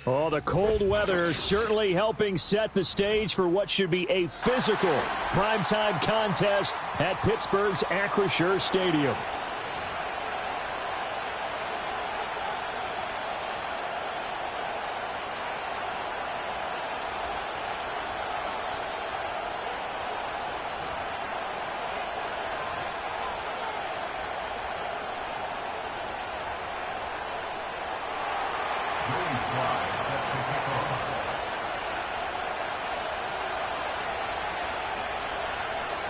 Oh, the cold weather certainly helping set the stage for what should be a physical primetime contest at Pittsburgh's Acrisure Stadium.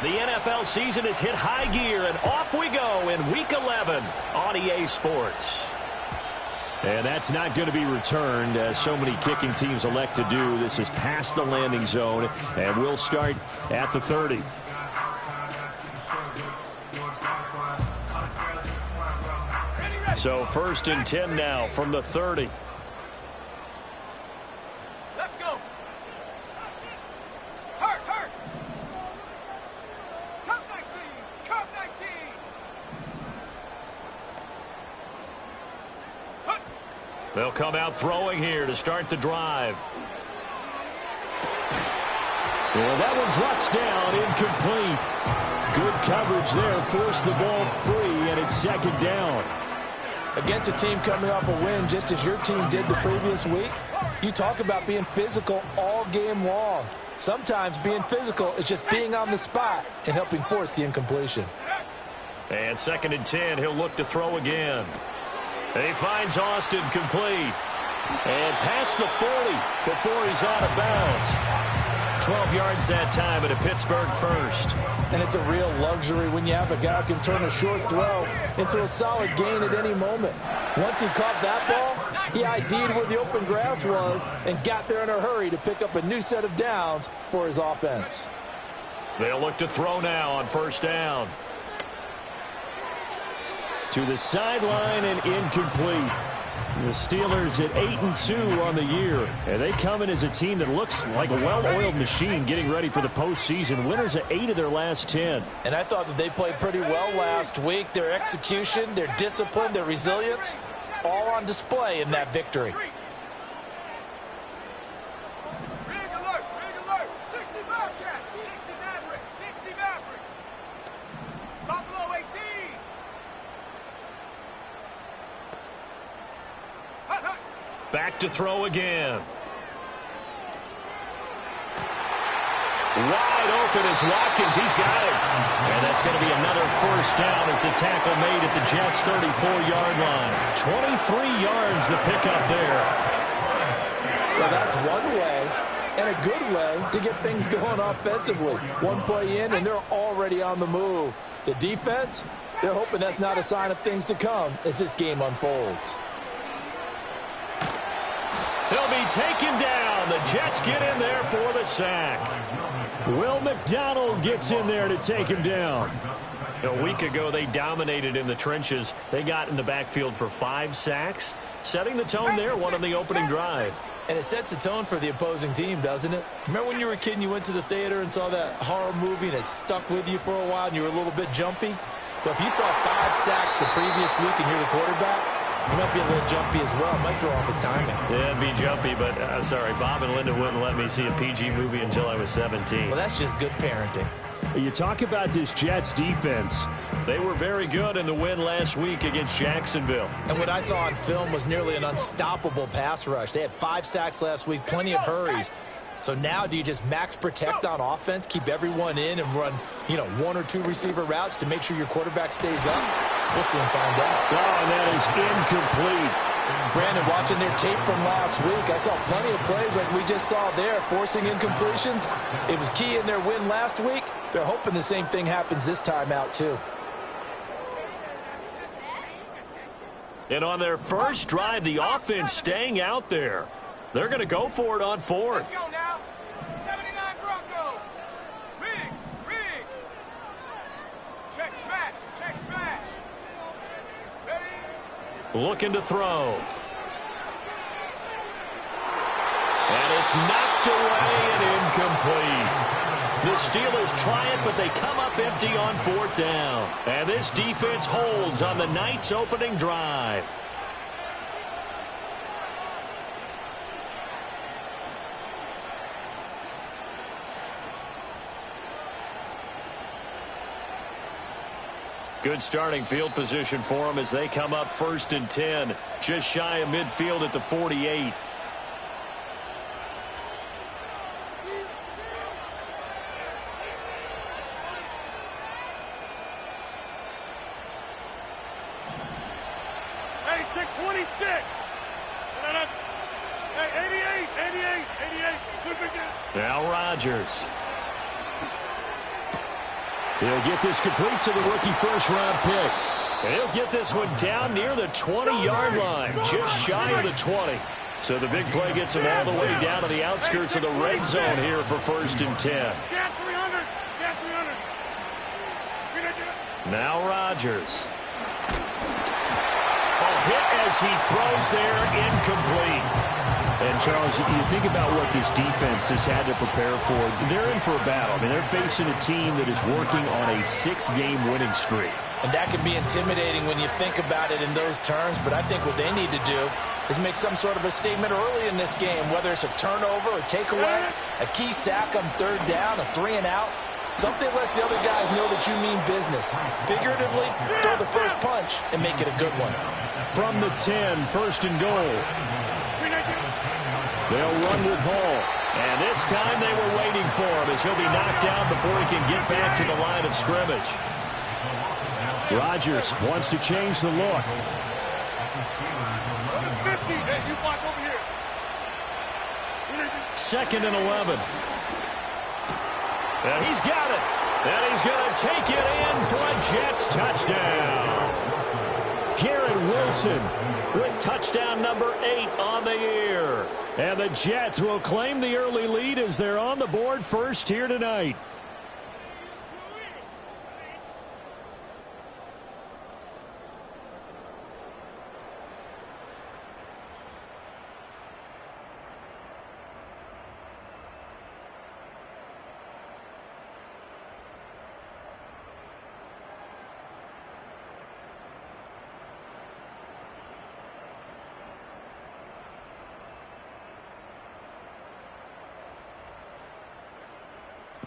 The NFL season has hit high gear, and off we go in Week 11 on EA Sports. And that's not going to be returned, as so many kicking teams elect to do. This is past the landing zone, and we'll start at the 30. So 1st and 10 now from the 30. They'll come out throwing here to start the drive. And that one drops down, incomplete. Good coverage there, forced the ball free, and it's 2nd down. Against a team coming off a win, just as your team did the previous week, you talk about being physical all game long. Sometimes being physical is just being on the spot and helping force the incompletion. And 2nd and 10, he'll look to throw again. He finds Austin complete. And past the 40 before he's out of bounds. 12 yards that time at a Pittsburgh first. And it's a real luxury when you have a guy who can turn a short throw into a solid gain at any moment. Once he caught that ball, he ID'd where the open grass was and got there in a hurry to pick up a new set of downs for his offense. They'll look to throw now on 1st down. To the sideline and incomplete. The Steelers at 8-2 on the year. And they come in as a team that looks like a well-oiled machine getting ready for the postseason. Winners at 8 of their last 10. And I thought that they played pretty well last week. Their execution, their discipline, their resilience, all on display in that victory. Back to throw again. Wide open is Watkins. He's got it. And that's going to be another 1st down as the tackle made at the Jets' 34-yard line. 23 yards the pickup there. Well, that's one way and a good way to get things going offensively. One play in, and they're already on the move. The defense, they're hoping that's not a sign of things to come as this game unfolds. He'll be taken down. The Jets get in there for the sack. Will McDonald gets in there to take him down. A week ago, they dominated in the trenches. They got in the backfield for 5 sacks, setting the tone there, one on the opening drive. And it sets the tone for the opposing team, doesn't it? Remember when you were a kid and you went to the theater and saw that horror movie and it stuck with you for a while and you were a little bit jumpy? Well, if you saw 5 sacks the previous week and you're the quarterback, he might be a little jumpy as well. Might throw off his timing. Yeah, it'd be jumpy, but sorry, Bob and Linda wouldn't let me see a PG movie until I was 17. Well, that's just good parenting. You talk about this Jets defense. They were very good in the win last week against Jacksonville. And what I saw on film was nearly an unstoppable pass rush. They had 5 sacks last week, plenty of hurries. So now do you just max protect on offense, keep everyone in and run, 1 or 2 receiver routes to make sure your quarterback stays up? We'll soon find out. Oh, and that is incomplete. Brandon, watching their tape from last week, I saw plenty of plays like we just saw there, forcing incompletions. It was key in their win last week. They're hoping the same thing happens this time out, too. And on their first drive, the offense staying out there. They're going to go for it on 4th. Let's go now. 79 Broncos. Riggs. Check smash. Ready? Looking to throw. And it's knocked away and incomplete. The Steelers try it, but they come up empty on 4th down. And this defense holds on the night's opening drive. Good starting field position for them as they come up 1st and 10. Just shy of midfield at the 48. Hey, 626. Hey, 88. Now Rodgers. He'll get this complete to the rookie first-round pick. He'll get this one down near the 20-yard line, just shy of the 20. So the big play gets him all the way down to the outskirts of the red zone here for 1st and 10. Now Rodgers. Hit as he throws there, incomplete. And, Charles, you think about what this defense has had to prepare for. They're in for a battle. I mean, they're facing a team that is working on a 6-game winning streak. And that can be intimidating when you think about it in those terms, but I think what they need to do is make some sort of a statement early in this game, whether it's a turnover, a takeaway, a key sack on 3rd down, a 3-and-out. Something lets the other guys know that you mean business. Figuratively, throw the first punch and make it a good one. From the 10, 1st and goal. They'll run with Hall. And this time they were waiting for him as he'll be knocked down before he can get back to the line of scrimmage. Rodgers wants to change the look. 2nd and 11. And he's got it. And he's going to take it in for a Jets touchdown. Garrett Wilson with touchdown number 8 on the year. And the Jets will claim the early lead as they're on the board first here tonight.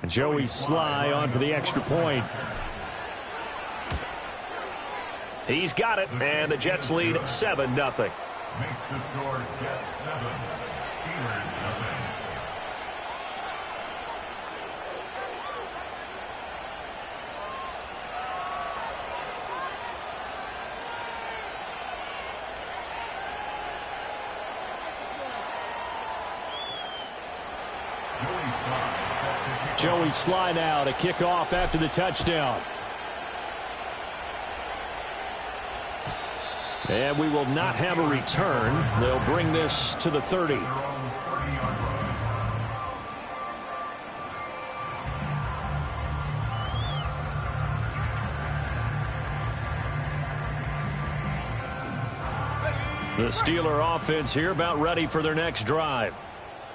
Joey Sly on for the extra point. He's got it, and the Jets lead 7-0. Makes the score Jets 7, Steelers 0. Joey Sly now to kick off after the touchdown. And we will not have a return. They'll bring this to the 30. The Steeler offense here about ready for their next drive.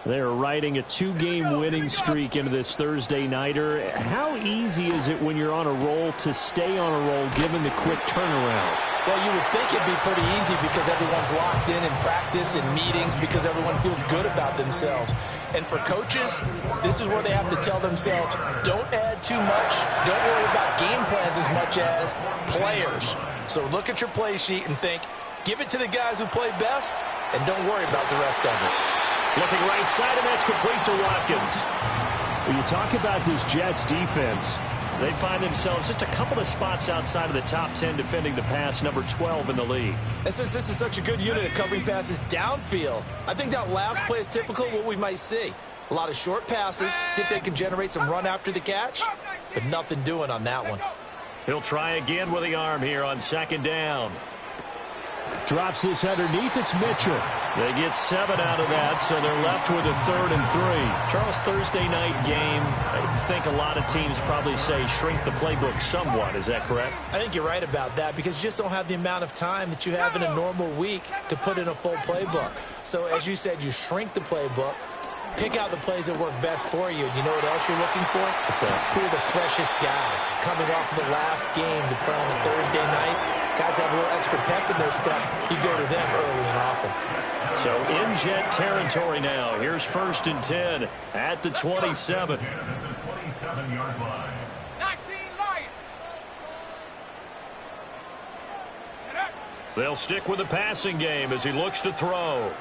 They're riding a 2-game winning streak into this Thursday nighter. How easy is it when you're on a roll to stay on a roll given the quick turnaround? Well, you would think it'd be pretty easy because everyone's locked in practice and meetings because everyone feels good about themselves. And for coaches, this is where they have to tell themselves, don't add too much. Don't worry about game plans as much as players. So look at your play sheet and think, give it to the guys who play best and don't worry about the rest of it. Looking right side, and that's complete to Watkins. When you talk about this Jets defense, they find themselves just a couple of spots outside of the top 10 defending the pass, number 12 in the league. And since this is such a good unit of covering passes downfield, I think that last play is typical of what we might see. A lot of short passes, see if they can generate some run after the catch, but nothing doing on that one. He'll try again with the arm here on 2nd down. Drops this underneath. It's Mitchell. They get 7 out of that, so they're left with a 3rd and 3. Charles, Thursday night game, I think a lot of teams probably say shrink the playbook somewhat. Is that correct? I think you're right about that because you just don't have the amount of time that you have in a normal week to put in a full playbook. So as you said, you shrink the playbook, pick out the plays that work best for you. And you know what else you're looking for? Who are the freshest guys coming off of the last game to play on a Thursday night? Guys have a little extra pep in their step. You go to them early and often. So in Jet territory now. Here's 1st and 10 at the 27. 19 Lions. They'll stick with the passing game as he looks to throw.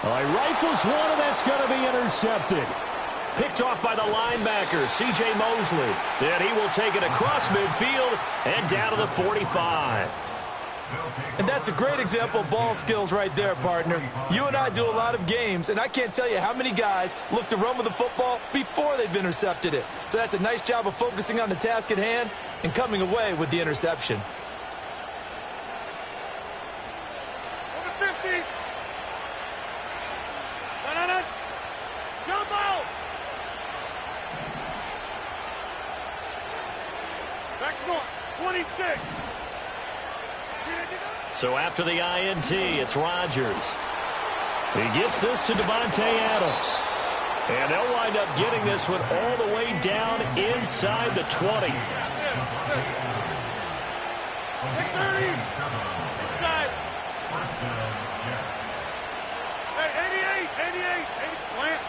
Rifles one, and that's going to be intercepted. Picked off by the linebacker, C.J. Mosley. And he will take it across midfield and down to the 45. And that's a great example of ball skills right there, partner. You and I do a lot of games, and I can't tell you how many guys look to run with the football before they've intercepted it. So that's a nice job of focusing on the task at hand and coming away with the interception. Over 50. No. Jump out. Back north. 26. So after the INT, it's Rodgers. He gets this to Devontae Adams. And they'll wind up getting this one all the way down inside the 20. 30. Inside. Hey, 88. Plant.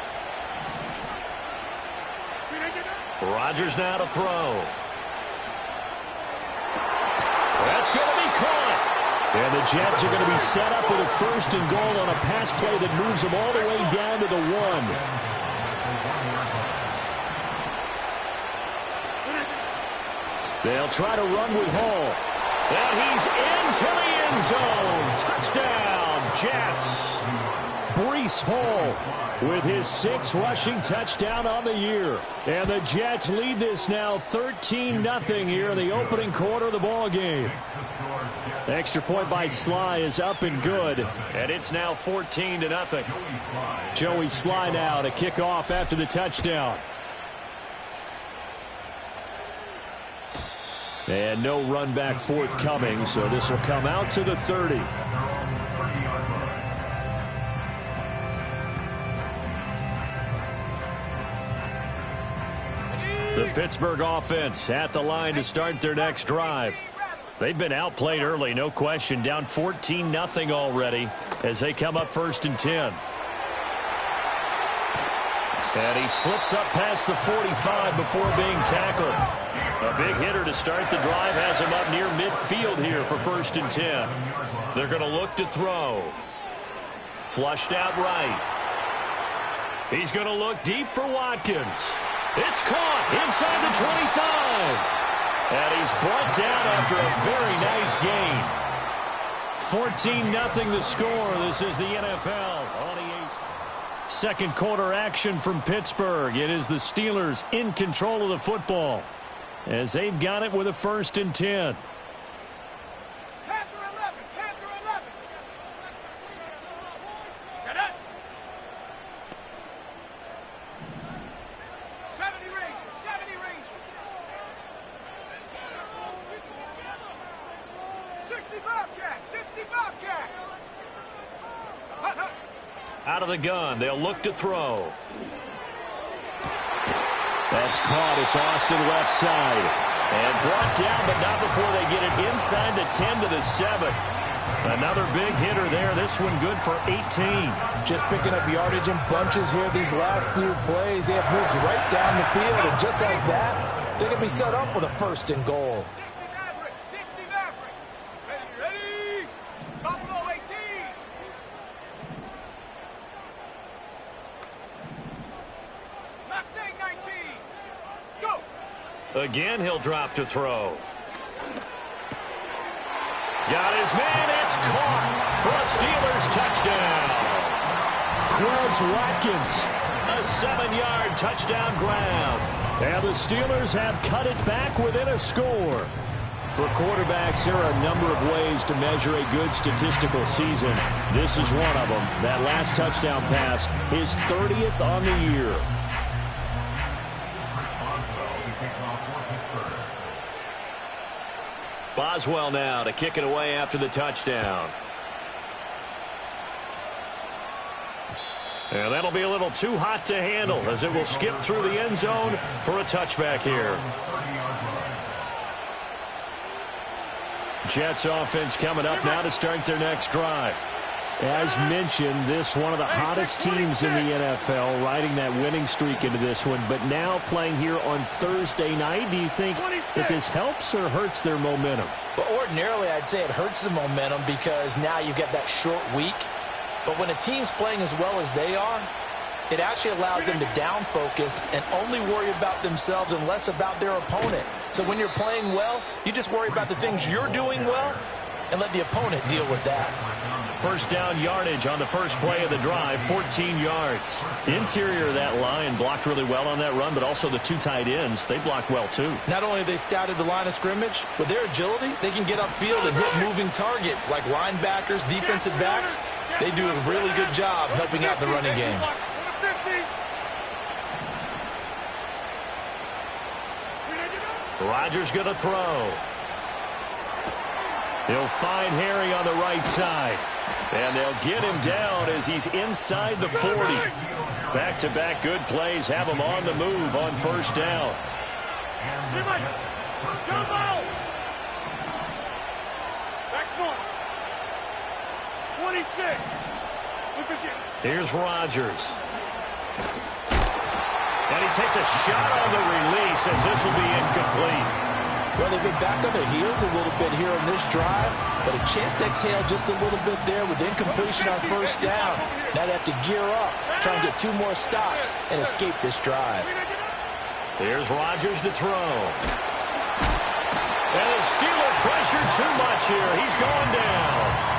Rodgers now to throw. That's going to be caught. And the Jets are going to be set up with a 1st and goal on a pass play that moves them all the way down to the 1. They'll try to run with Hall. And he's into the end zone. Touchdown, Jets. Breece Hall with his 6th rushing touchdown on the year. And the Jets lead this now 13-0 here in the opening quarter of the ball game. Extra point by Sly is up and good. And it's now 14-0. Joey Sly now to kick off after the touchdown. And no run back forthcoming, so this will come out to the 30. The Pittsburgh offense at the line to start their next drive. They've been outplayed early, no question. Down 14-0 already as they come up 1st and 10. And he slips up past the 45 before being tackled. A big hitter to start the drive has him up near midfield here for 1st and 10. They're going to look to throw. Flushed out right. He's going to look deep for Watkins. It's caught inside the 25. And he's brought down after a very nice game. 14-0 the score. This is the NFL. On the 2nd quarter action from Pittsburgh. It is the Steelers in control of the football as they've got it with a 1st and 10. Out of the gun, they'll look to throw. That's caught. It's Austin left side. And brought down, but not before they get it inside the 10 to the 7. Another big hitter there. This one good for 18. Just picking up yardage in bunches here these last few plays. They have moved right down the field, and just like that, they're going to be set up with a 1st and goal. Again, he'll drop to throw. Got his man. It's caught for a Steelers touchdown. Quez Watkins. A 7-yard touchdown grab. And the Steelers have cut it back within a score. For quarterbacks, there are a number of ways to measure a good statistical season. This is one of them. That last touchdown pass, his 30th on the year. Boswell now to kick it away after the touchdown. And that'll be a little too hot to handle as it will skip through the end zone for a touchback here. Jets offense coming up now to start their next drive. As mentioned, this one of the hottest teams in the NFL, riding that winning streak into this one, but now playing here on Thursday night. Do you think that this helps or hurts their momentum? Well, ordinarily, I'd say it hurts the momentum because now you've got that short week. But when a team's playing as well as they are, it actually allows them to down focus and only worry about themselves and less about their opponent. So when you're playing well, you just worry about the things you're doing well and let the opponent deal with that. First down yardage on the first play of the drive, 14 yards. Interior of that line blocked really well on that run, but also the two tight ends, they blocked well too. Not only have they scouted the line of scrimmage, with their agility, they can get upfield and hit moving targets like linebackers, defensive backs. They do a really good job helping out the running game. Rodgers going to throw. He'll find Harry on the right side. And they'll get him down as he's inside the 40. Back-to-back good plays have him on the move on first down. Here's Rodgers. And he takes a shot on the release as this will be incomplete. Well, they've been back on their heels a little bit here on this drive, but a chance to exhale just a little bit there with incompletion on first down. Now they have to gear up, try and get two more stops and escape this drive. Here's Rodgers to throw. And the Steeler pressure too much here. He's going down.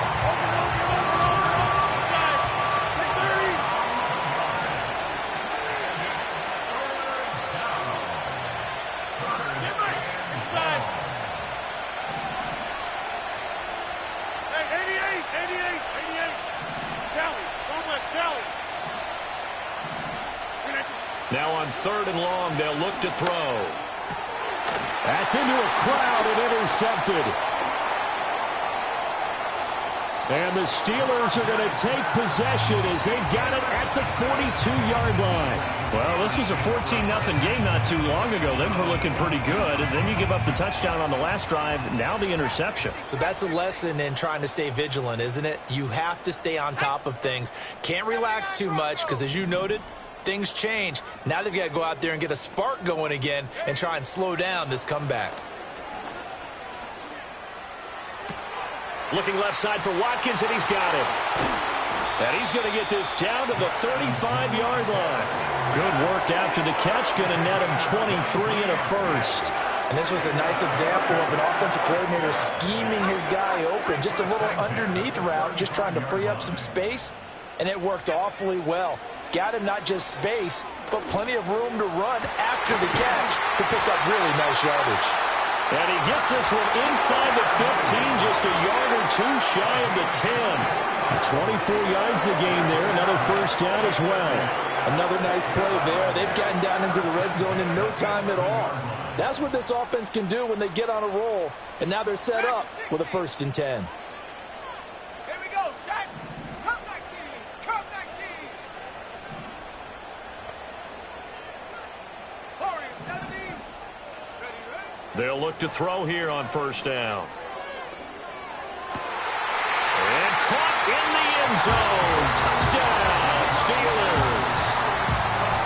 Now on third and long, they'll look to throw. That's into a crowd and intercepted. And the Steelers are going to take possession as they've got it at the 42-yard line. Well, this was a 14-0 game not too long ago. Those were looking pretty good. And then you give up the touchdown on the last drive. Now the interception. So that's a lesson in trying to stay vigilant, isn't it? You have to stay on top of things. Can't relax too much because, as you noted, things change. Now they've got to go out there and get a spark going again and try and slow down this comeback. Looking left side for Watkins, and he's got it. And he's going to get this down to the 35-yard line. Good work after the catch. Going to net him 23 and a first. And this was a nice example of an offensive coordinator scheming his guy open. Just a little underneath route, just trying to free up some space. And it worked awfully well. Got him not just space, but plenty of room to run after the catch to pick up really nice yardage. And he gets this one inside the 15, just a yard or two shy of the 10. 24 yards the gain there, another first down as well. Another nice play there. They've gotten down into the red zone in no time at all. That's what this offense can do when they get on a roll. And now they're set up with a 1st and 10. They'll look to throw here on first down. And caught in the end zone. Touchdown, Steelers.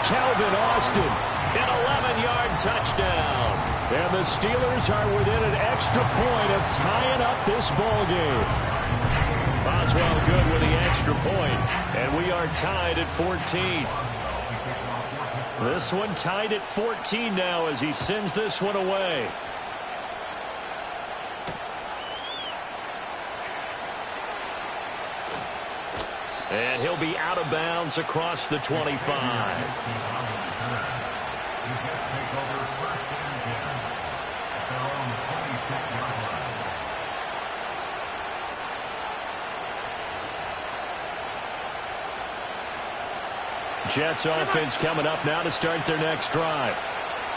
Calvin Austin. An 11-yard touchdown. And the Steelers are within an extra point of tying up this ball game. Boswell good with the extra point. And we are tied at 14. This one tied at 14 now as he sends this one away. And he'll be out of bounds across the 25. Jets offense coming up now to start their next drive.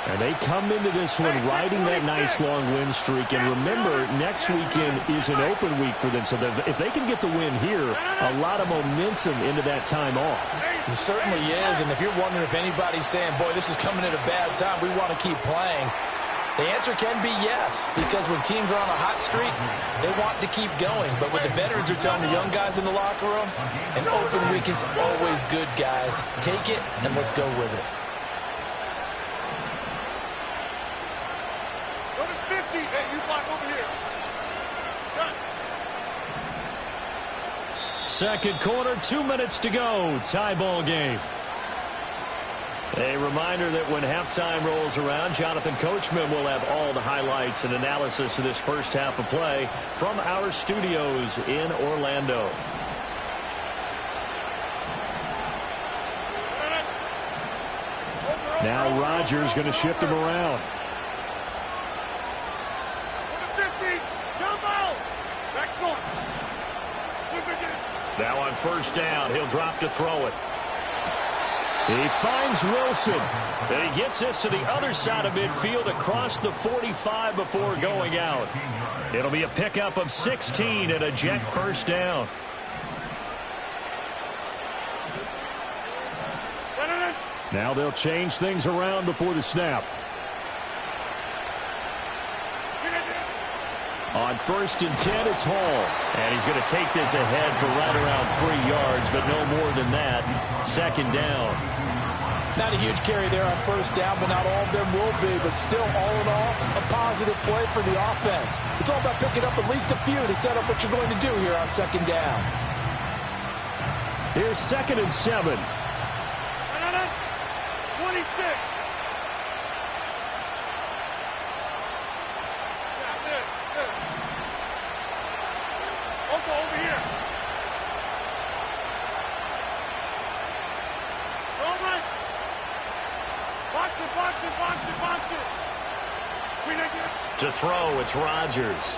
And they come into this one riding that nice long win streak. And remember, next weekend is an open week for them. So if they can get the win here, a lot of momentum into that time off. It certainly is. And if you're wondering if anybody's saying, boy, this is coming at a bad time, we want to keep playing. The answer can be yes, because when teams are on a hot streak, they want to keep going. But what the veterans are telling the young guys in the locker room, an open week is always good, guys. Take it, and let's go with it. Go to 50. Hey, you block over here. Done. Second quarter, 2 minutes to go. Tie ball game. A reminder that when halftime rolls around, Jonathan Coachman will have all the highlights and analysis of this first half of play from our studios in Orlando. Now Rodgers going to shift him around. Go to 50. Jump out. Back going. Now on first down, he'll drop to throw it. He finds Wilson. And he gets this to the other side of midfield across the 45 before going out. It'll be a pickup of 16 and a jet first down. Now they'll change things around before the snap. On first and 10, it's Hall. And he's going to take this ahead for right around 3 yards, but no more than that. Second down. Not a huge carry there on first down, but not all of them will be. But still, all in all, a positive play for the offense. It's all about picking up at least a few to set up what you're going to do here on second down. Here's second and 7. 26. Over here. All right. Box it. To throw, it's Rodgers.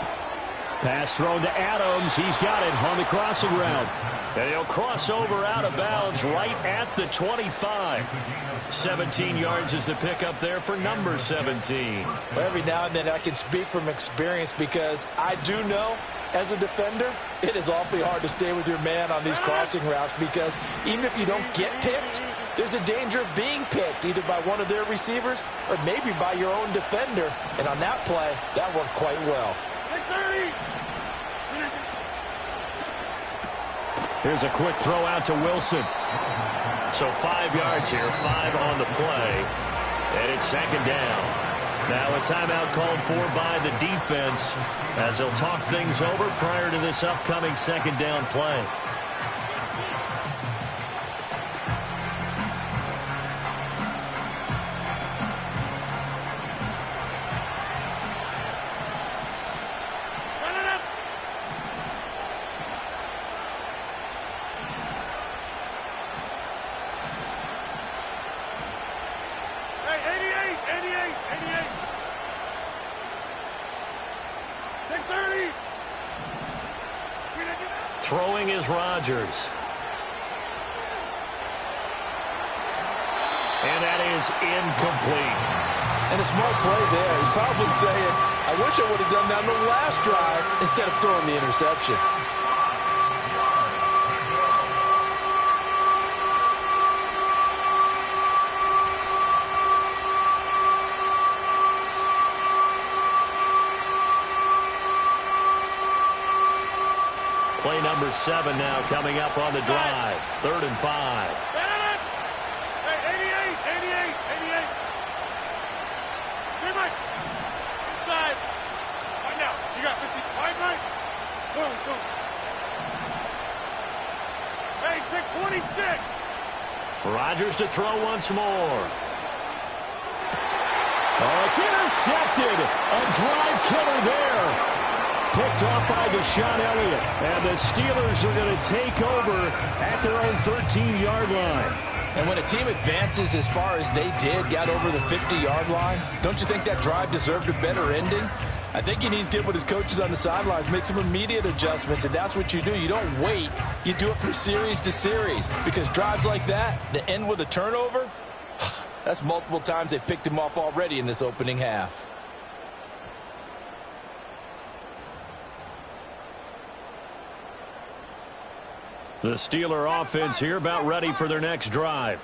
Pass thrown to Adams. He's got it on the crossing route. And he'll cross over out of bounds right at the 25. 17 yards is the pickup there for number 17. Well, every now and then I can speak from experience because I do know, as a defender, it is awfully hard to stay with your man on these crossing routes because even if you don't get picked, there's a danger of being picked either by one of their receivers or maybe by your own defender. And on that play, that worked quite well. Here's a quick throw out to Wilson. So 5 yards here, 5 on the play. And it's second down. Now a timeout called for by the defense as they'll talk things over prior to this upcoming second down play. Throwing is Rodgers. And that is incomplete. And a smart play there. He's probably saying, I wish I would have done that on the last drive instead of throwing the interception. Play number 7 now coming up on the drive. 3rd and 5. Hey, 88. Inside. Right now. You got 55, right? Boom. Hey, take 26. Rodgers to throw once more. Oh, it's intercepted. A drive killer there. Picked off by Deshaun Elliott. And the Steelers are going to take over at their own 13-yard line. And when a team advances as far as they did, got over the 50-yard line, don't you think that drive deserved a better ending? I think he needs to get with his coaches on the sidelines, make some immediate adjustments, and that's what you do. You don't wait. You do it from series to series because drives like that end with a turnover, that's multiple times they picked him off already in this opening half. The Steeler offense here about ready for their next drive.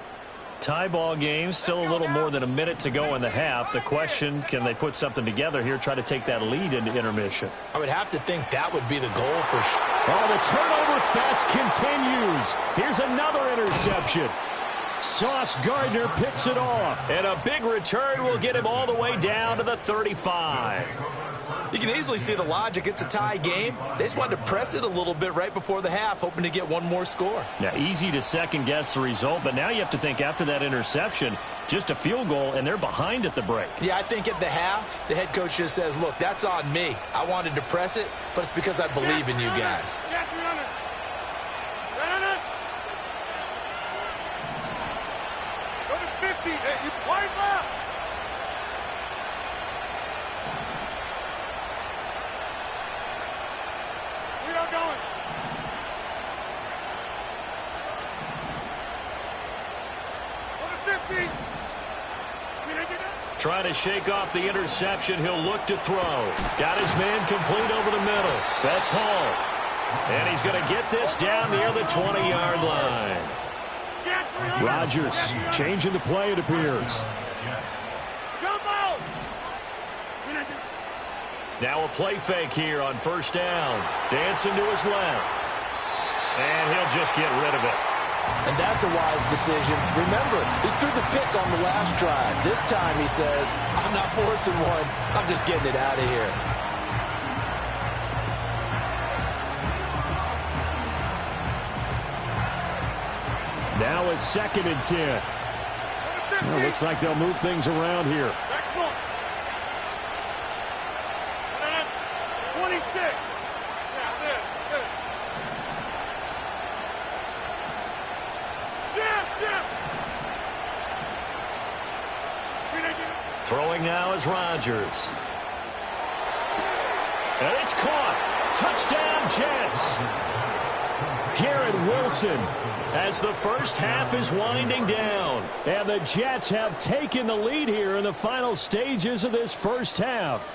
Tie ball game, still a little more than a minute to go in the half. The question, can they put something together here, try to take that lead into intermission? I would have to think that would be the goal for sure. Oh, the turnover fest continues. Here's another interception. Sauce Gardner picks it off. And a big return will get him all the way down to the 35. You can easily see the logic. It's a tie game. They just wanted to press it a little bit right before the half, hoping to get one more score. Now, easy to second-guess the result, but now you have to think after that interception, just a field goal, and they're behind at the break. Yeah, I think at the half, the head coach just says, look, that's on me. I wanted to press it, but it's because I believe in you guys. Go to 50. Hey, you wide left. We are going. Go to 50. Trying to shake off the interception. He'll look to throw. Got his man complete over the middle. That's Hall. And he's going to get this down near the 20-yard line. Rodgers changing the play, it appears. Jump out. Now a play fake here on first down. Dancing to his left. And he'll just get rid of it. And that's a wise decision. Remember, he threw the pick on the last drive. This time he says, I'm not forcing one. I'm just getting it out of here. Now a 2nd and 10. Well, looks like they'll move things around here. 26. Throwing now is Rodgers. And it's caught. Touchdown, Jets. Garrett Wilson, as the first half is winding down. And the Jets have taken the lead here in the final stages of this first half.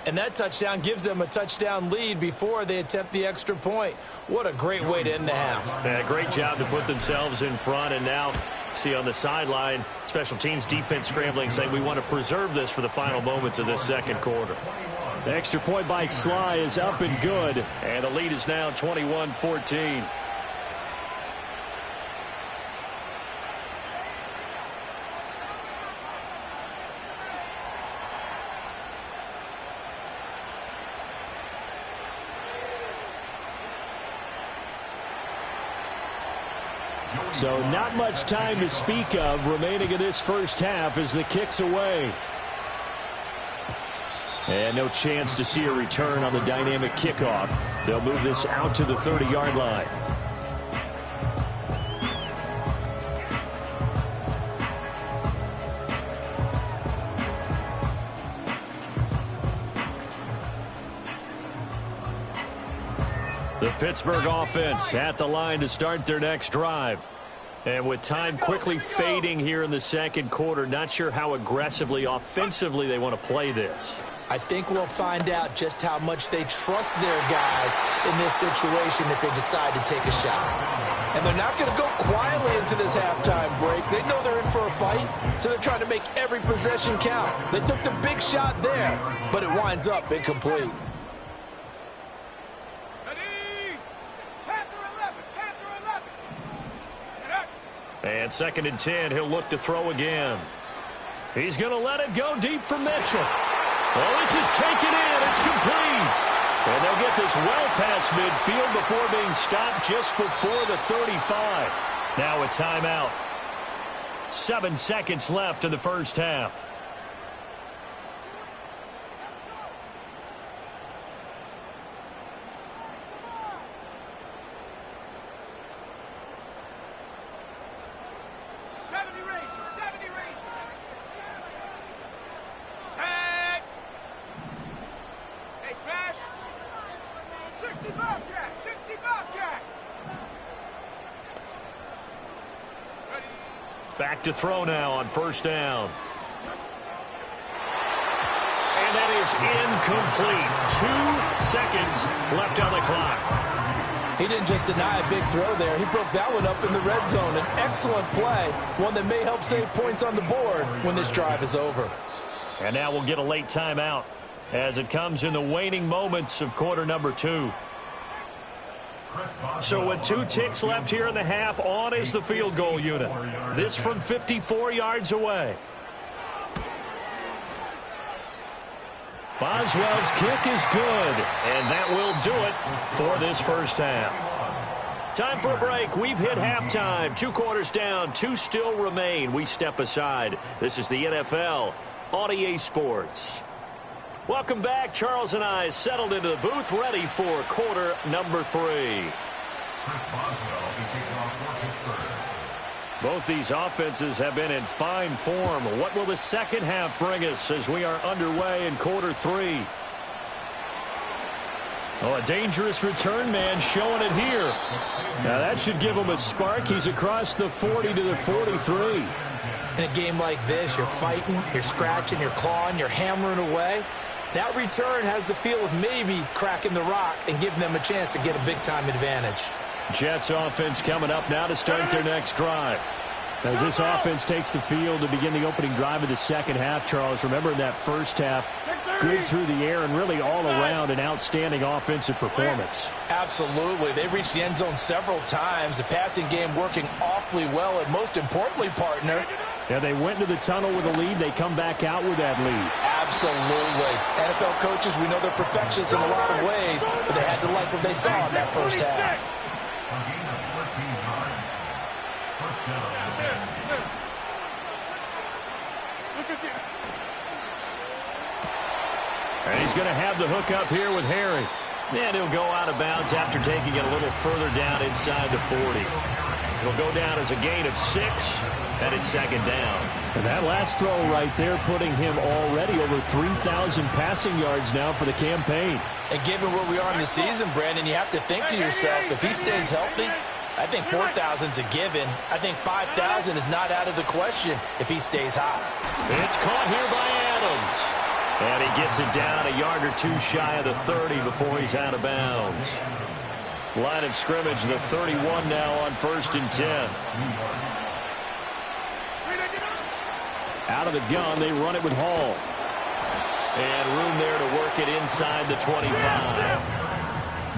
And that touchdown gives them a touchdown lead before they attempt the extra point. What a great way to end the half. Yeah, great job to put themselves in front. And now, see on the sideline, special teams defense scrambling, saying we want to preserve this for the final moments of this second quarter. The extra point by Sly is up and good. And the lead is now 21-14. So not much time to speak of remaining in this first half as the kick's away. And no chance to see a return on the dynamic kickoff. They'll move this out to the 30-yard line. The Pittsburgh offense at the line to start their next drive. And with time quickly fading here in the second quarter, not sure how aggressively, offensively they want to play this. I think we'll find out just how much they trust their guys in this situation if they decide to take a shot. And they're not going to go quietly into this halftime break. They know they're in for a fight, so they're trying to make every possession count. They took the big shot there, but it winds up incomplete. And 2nd and 10, he'll look to throw again. He's going to let it go deep from Mitchell. Well, this is taken in. It's complete. And they'll get this well past midfield before being stopped just before the 35. Now a timeout. 7 seconds left in the first half. Back to throw now on first down. And that is incomplete. 2 seconds left on the clock. He didn't just deny a big throw there. He broke that one up in the red zone. An excellent play, one that may help save points on the board when this drive is over. And now we'll get a late timeout as it comes in the waning moments of quarter number 2. So with 2 ticks left here in the half, on is the field goal unit. This from 54 yards away. Boswell's kick is good, and that will do it for this first half. Time for a break. We've hit halftime. 2 quarters down, 2 still remain. We step aside. This is the NFL on EA Sports. Welcome back. Charles and I settled into the booth, ready for quarter number 3. Both these offenses have been in fine form. What will the second half bring us as we are underway in quarter 3? Oh, a dangerous return man showing it here. Now that should give him a spark. He's across the 40 to the 43. In a game like this, you're fighting, you're scratching, you're clawing, you're hammering away. That return has the feel of maybe cracking the rock and giving them a chance to get a big-time advantage. Jets offense coming up now to start their next drive. As this offense takes the field to begin the opening drive of the second half, Charles, remember in that first half, good through the air and really all around an outstanding offensive performance. Absolutely. They reached the end zone several times. The passing game working awfully well, and most importantly, partner, yeah, they went into the tunnel with a lead. They come back out with that lead. absolutely. NFL coaches, we know they're perfectionists in a lot of ways, but they had to like what they saw in that first half. And he's going to have the hook up here with Harry. And he'll go out of bounds after taking it a little further down inside the 40. It'll go down as a gain of 6, and it's second down. And that last throw right there putting him already over 3,000 passing yards now for the campaign. And given where we are in the season, Brandon, you have to think to yourself, if he stays healthy, I think 4,000's a given. I think 5,000 is not out of the question if he stays hot. It's caught here by Adams. And he gets it down a yard or 2 shy of the 30 before he's out of bounds. Line of scrimmage, the 31 now on 1st and 10. Out of the gun, they run it with Hall. And room there to work it inside the 25.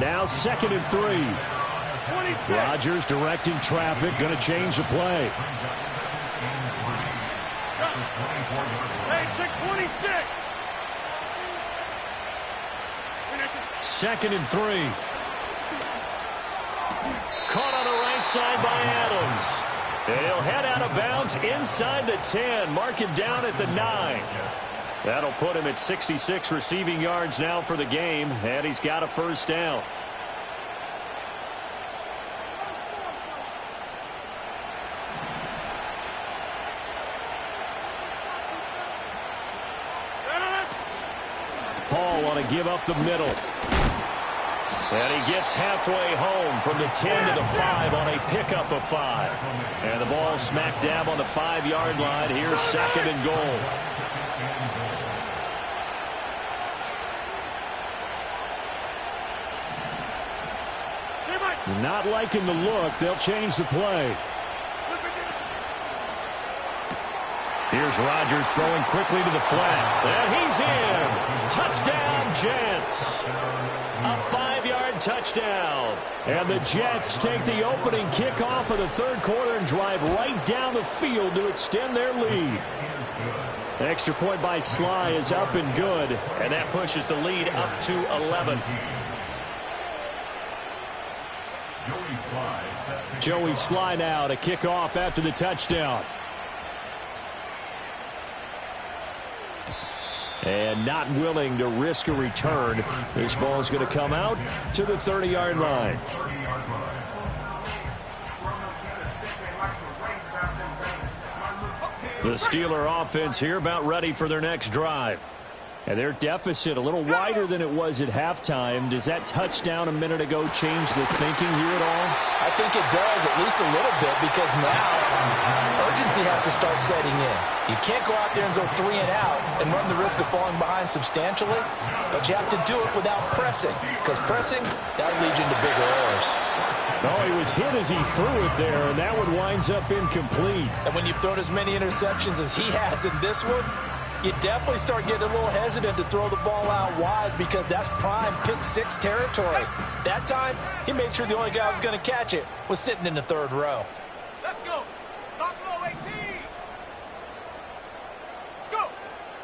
Now 2nd and 3. Rodgers directing traffic, going to change the play. Hey, 626. 2nd and 3. Caught on the right side by Adams. And he'll head out of bounds inside the 10. Mark it down at the 9. That'll put him at 66 receiving yards now for the game. And he's got a first down. Hall want to give up the middle. And he gets halfway home from the 10 to the 5 on a pickup of 5. And the ball smack dab on the 5-yard line. Here's 2nd and goal. Not liking the look. They'll change the play. Here's Rodgers throwing quickly to the flat. And he's in. Touchdown, Jets. A 5-yard touchdown. And the Jets take the opening kickoff of the third quarter and drive right down the field to extend their lead. The extra point by Sly is up and good. And that pushes the lead up to 11. Joey Sly now to kick off after the touchdown. And not willing to risk a return. This ball's going to come out to the 30-yard line. The Steeler offense here about ready for their next drive. And their deficit a little wider than it was at halftime. Does that touchdown a minute ago change the thinking here at all? I think it does, at least a little bit, because now urgency has to start setting in. You can't go out there and go 3 and out and run the risk of falling behind substantially, but you have to do it without pressing, because pressing, that'll lead you into bigger errors. No, he was hit as he threw it there, and that one winds up incomplete. And when you've thrown as many interceptions as he has in this one, you definitely start getting a little hesitant to throw the ball out wide because that's prime pick 6 territory. That time, he made sure the only guy who was going to catch it was sitting in the 3rd row. Let's go. Knock low 18. Go.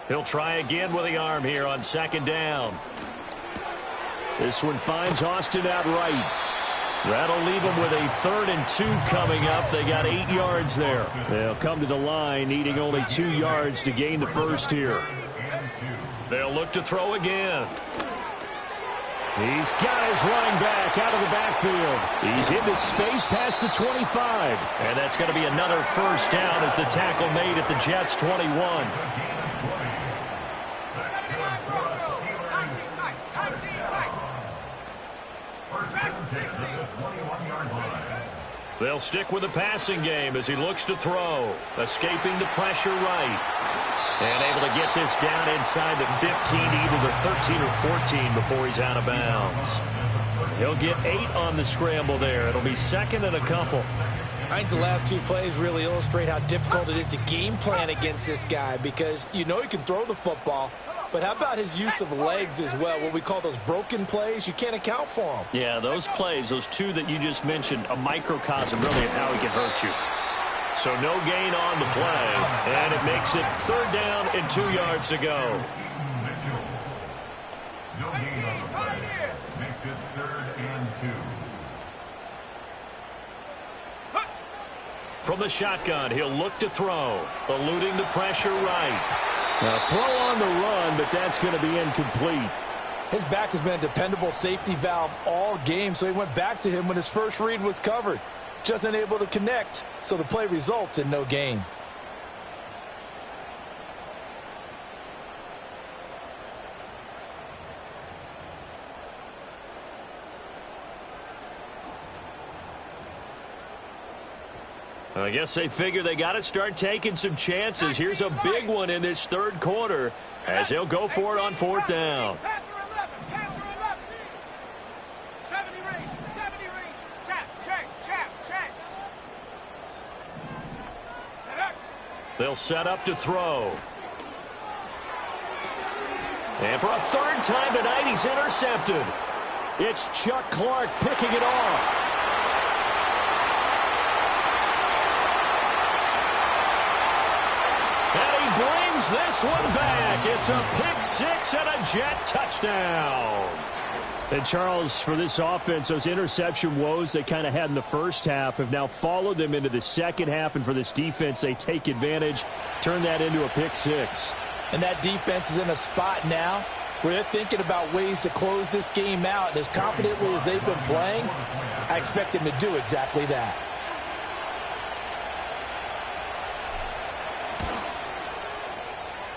He'll try again with the arm here on 2nd down. This one finds Austin out right. That'll leave them with a 3rd and 2 coming up. They got 8 yards there. They'll come to the line, needing only 2 yards to gain the first here. They'll look to throw again. He's got his running back out of the backfield. He's into space past the 25. And that's going to be another first down as the tackle made at the Jets' 21. They'll stick with the passing game as he looks to throw. Escaping the pressure right. And able to get this down inside the 15, either the 13 or 14 before he's out of bounds. He'll get 8 on the scramble there. It'll be 2nd and a couple. I think the last 2 plays really illustrate how difficult it is to game plan against this guy because you know he can throw the football, but how about his use of legs as well, what we call those broken plays? You can't account for them. Yeah, those plays, those 2 that you just mentioned, a microcosm really of how he can hurt you. So no gain on the play, and it makes it 3rd down and 2 yards to go. No gain on the play. Makes it 3rd and 2. From the shotgun, he'll look to throw, eluding the pressure right. Now throw on the run, but that's going to be incomplete. His back has been a dependable safety valve all game, so he went back to him when his first read was covered. Just unable to connect, so the play results in no gain. I guess they figure they got to start taking some chances. Here's a big one in this 3rd quarter as he'll go for it on 4th down. They'll set up to throw. And for a 3rd time tonight, he's intercepted. It's Chuck Clark picking it off. Brings this one back. It's a pick 6 and a Jet touchdown. And Charles, for this offense, those interception woes they kind of had in the first half have now followed them into the second half. And for this defense, they take advantage, turn that into a pick 6. And that defense is in a spot now where they're thinking about ways to close this game out. And as confidently as they've been playing, I expect them to do exactly that.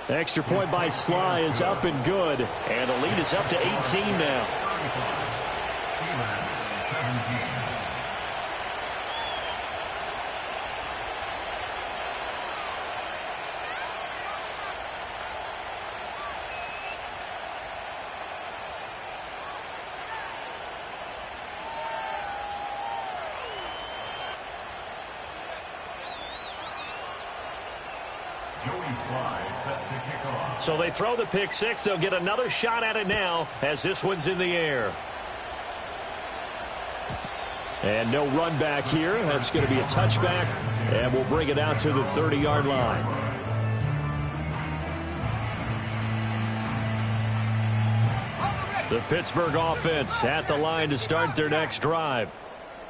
Extra point by Sly is up and good. And the lead is up to 18 now. So they throw the pick 6. They'll get another shot at it now as this one's in the air. And no run back here. That's going to be a touchback. And we'll bring it out to the 30-yard line. The Pittsburgh offense at the line to start their next drive.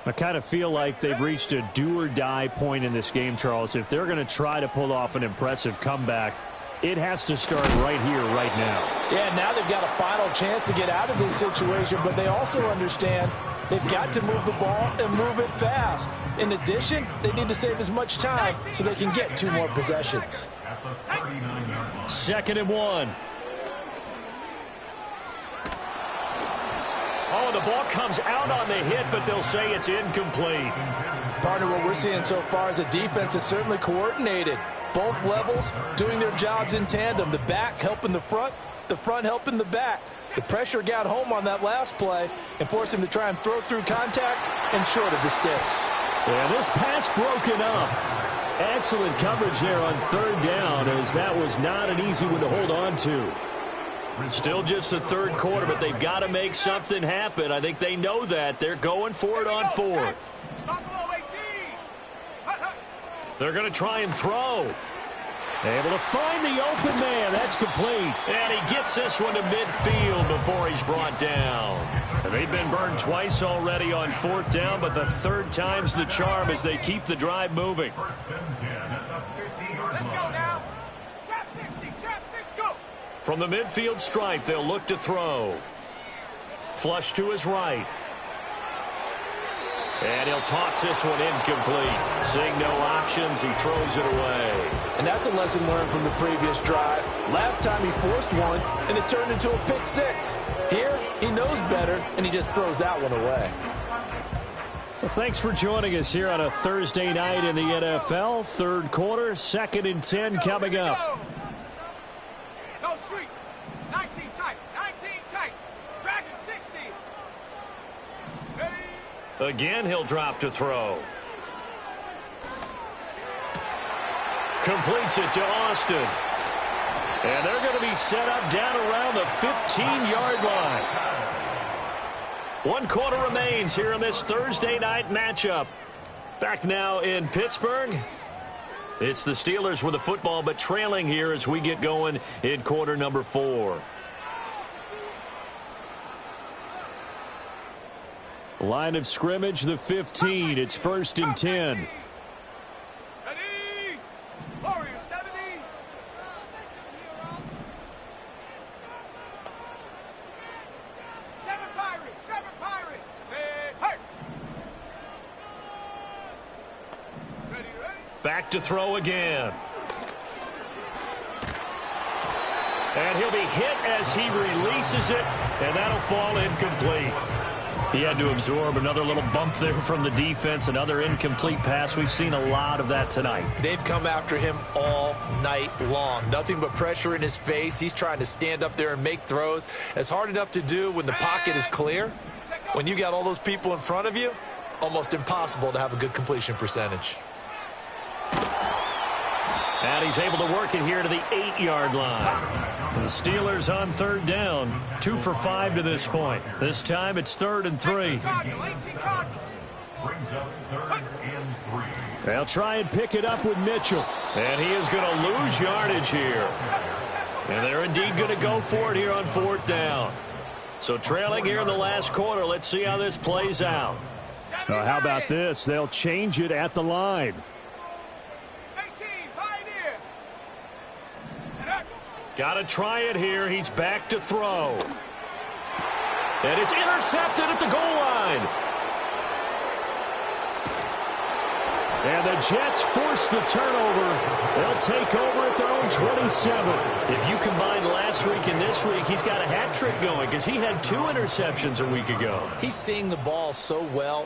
I kind of feel like they've reached a do-or-die point in this game, Charles. If they're going to try to pull off an impressive comeback, it has to start right here, right now. Yeah, now they've got a final chance to get out of this situation, but they also understand they've got to move the ball and move it fast. In addition, they need to save as much time so they can get 2 more possessions. 2nd and 1. Oh, the ball comes out on the hit, but they'll say it's incomplete. Partner, what we're seeing so far is a defense is certainly coordinated. Both levels doing their jobs in tandem. The back helping the front helping the back. The pressure got home on that last play and forced him to try and throw through contact and short of the sticks. And this pass broken up. Excellent coverage there on third down, as that was not an easy one to hold on to. Still just the third quarter, but they've got to make something happen. I think they know that. They're going for it on fourth. They're going to try and throw. Able to find the open man. That's complete. And he gets this one to midfield before he's brought down. And they've been burned twice already on fourth down, but the third time's the charm as they keep the drive moving. Let's go now. Trap 60, go. From the midfield stripe, they'll look to throw. Flush to his right. And he'll toss this one incomplete. Seeing no options, he throws it away. And that's a lesson learned from the previous drive. Last time he forced one, and it turned into a pick six. Here, he knows better, and he just throws that one away. Well, thanks for joining us here on a Thursday night in the NFL. Third quarter, 2nd and 10 coming up. No street. 19 tight. Dragon 60. Ready? Again, he'll drop to throw. Completes it to Austin. And they're going to be set up down around the 15-yard line. 1 quarter remains here in this Thursday night matchup. Back now in Pittsburgh. It's the Steelers with the football, but trailing here as we get going in quarter number 4. Line of scrimmage, the 15. It's 1st and 10. Ready? Warriors 70. Seven Pirates. Say, hey. Ready? Back to throw again. And he'll be hit as he releases it, and that'll fall incomplete. He had to absorb another little bump there from the defense, another incomplete pass. We've seen a lot of that tonight. They've come after him all night long. Nothing but pressure in his face. He's trying to stand up there and make throws. It's hard enough to do when the pocket is clear. When you got all those people in front of you, almost impossible to have a good completion percentage. And he's able to work it here to the 8-yard line. The Steelers on third down, 2 for 5 to this point. This time it's 3rd and 3. They'll try and pick it up with Mitchell. And he is going to lose yardage here. And they're indeed going to go for it here on 4th down. So trailing here in the last quarter, let's see how this plays out. How about this? They'll change it at the line. Got to try it here. He's back to throw. And it's intercepted at the goal line. And the Jets force the turnover. They'll take over at their own 27. If you combine last week and this week, he's got a hat trick going because he had 2 interceptions a week ago. He's seeing the ball so well.